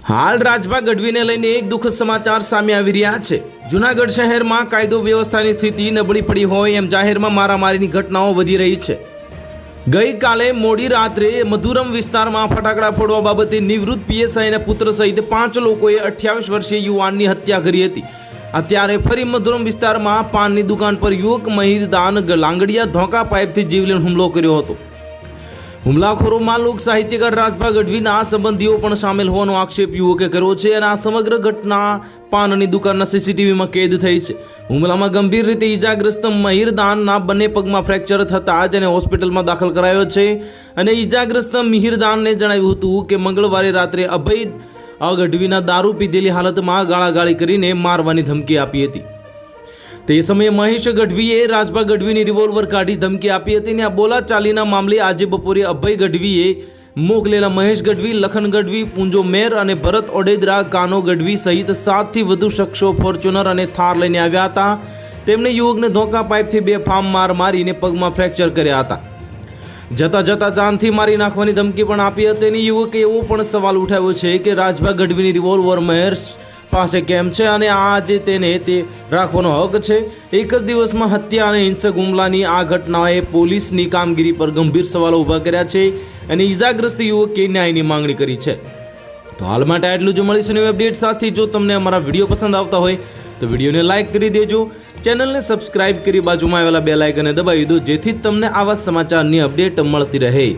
હાલ રાજભા ગઢવીને લઈને એક દુઃખદ સમાચાર સામે આવી રહ્યા છે। જૂનાગઢ શહેરમાં કાયદો વ્યવસ્થાની સ્થિતિ નબળી પડી હોય એમ જાહેરમાં મારામારીની ઘટનાઓ વધી રહી છે। ગઈકાલે મોડી રાત્રે મધુરમ વિસ્તારમાં ફટાકડા ફોડવા બાબતે નિવૃત્ત પીએસઆઈના પુત્ર સહિત 5 લોકોએ 28 વર્ષીય યુવાનની હત્યા કરી હતી। અત્યારે ફરી મધુરમ વિસ્તારમાં પાનની દુકાન પર યુવક મહિરદાન લાંગડિયા ધોકા પાઇપથી જીવલેણ હુમલો કર્યો હતો। હુમલાખોરોમાં લોક સાહિત્યકાર રાજભા ગઢવીના સંબંધીઓ પણ સામેલ હોવાનો આક્ષેપ યુવકે કર્યો છે અને આ સમગ્ર ઘટના પાનની દુકાનના સીસીટીવીમાં કેદ થઈ છે। હુમલામાં ગંભીર રીતે ઈજાગ્રસ્ત મહિરદાનના બંને પગમાં ફ્રેક્ચર થતાં તેને હોસ્પિટલમાં દાખલ કરાયો છે અને ઈજાગ્રસ્ત મહિરદાનને જણાવ્યું હતું કે મંગળવારે રાત્રે અભય ગઢવીના દારૂ પીધેલી હાલતમાં ગાળાગાળી કરીને મારવાની ધમકી આપી હતી। તે સમયે મહેશ ગઢવીએ રાજભા ગઢવીની રિવોલ્વર કાઢી ધમકી આપી હતી અને આ બોલાચાલીના મામલે આજે બપોરે અભય ગઢવીએ મોકલેલા મહેશ ગઢવી, લખન ગઢવી, પૂંજો મેર અને ભરત ઓડેદરા, કાનો ગઢવી સહિત 7થી વધુ શખ્સો ફોર્ચ્યુનર અને થાર લઈને આવ્યા હતા। તેમણે યુવકને ધોકા પાઇપથી બેફામ માર મારીને પગમાં ફ્રેક્ચર કર્યા હતા। જતા જતા જાનથી મારી નાખવાની ધમકી પણ આપી હતી અને યુવકે એવો પણ સવાલ ઉઠાવ્યો છે કે રાજભા ગઢવીની રિવોલ્વર મહેશ પાસે કેમ છે અને આજે તેને તે રાખવાનો હક છે। એક જ દિવસમાં હત્યા અને હિંસક હુમલાની આ ઘટનાએ પોલીસની કામગીરી પર ગંભીર સવાલો ઊભા કર્યા છે અને ઈજાગ્રસ્ત યુવકે ન્યાયની માંગણી કરી છે। તો હાલ માટે આટલું જ। મળીશું નવી અપડેટ સાથે। જો તમને અમારા વિડીયો પસંદ આવતા હોય તો વિડીયોને લાઇક કરી દેજો, ચેનલને સબસ્ક્રાઇબ કરી બાજુમાં આવેલા બેલ આઇકનને દબાવી દો જેથી તમને આવા સમાચારની અપડેટ મળતી રહે।